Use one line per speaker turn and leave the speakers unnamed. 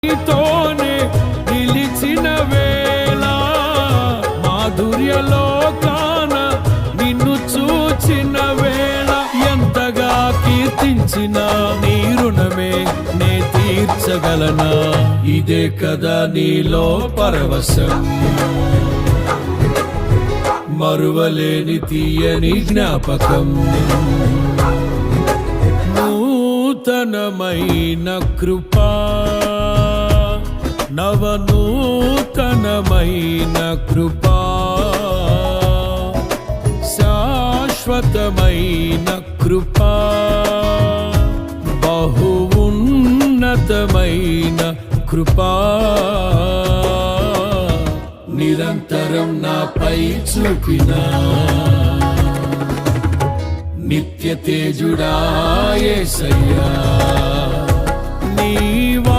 నీతోనే నిలిచిన వేళ మాధుర్యలోకాన నిన్ను చూచిన వేళ ఎంతగా కీర్తించిన నీ రుణమే నే తీర్చగలనా ఇదే కదా నీలో పరవశం మరువలేని తీయని జ్ఞాపకం నూతనమైన కృపా నవనూతనమైన కృపా శాశ్వతమైన కృపా బహు ఉన్నతమైన కృపా నిరంతరం నాపై చూపినా నిత్య తేజుడా యేసయ్యా నీవా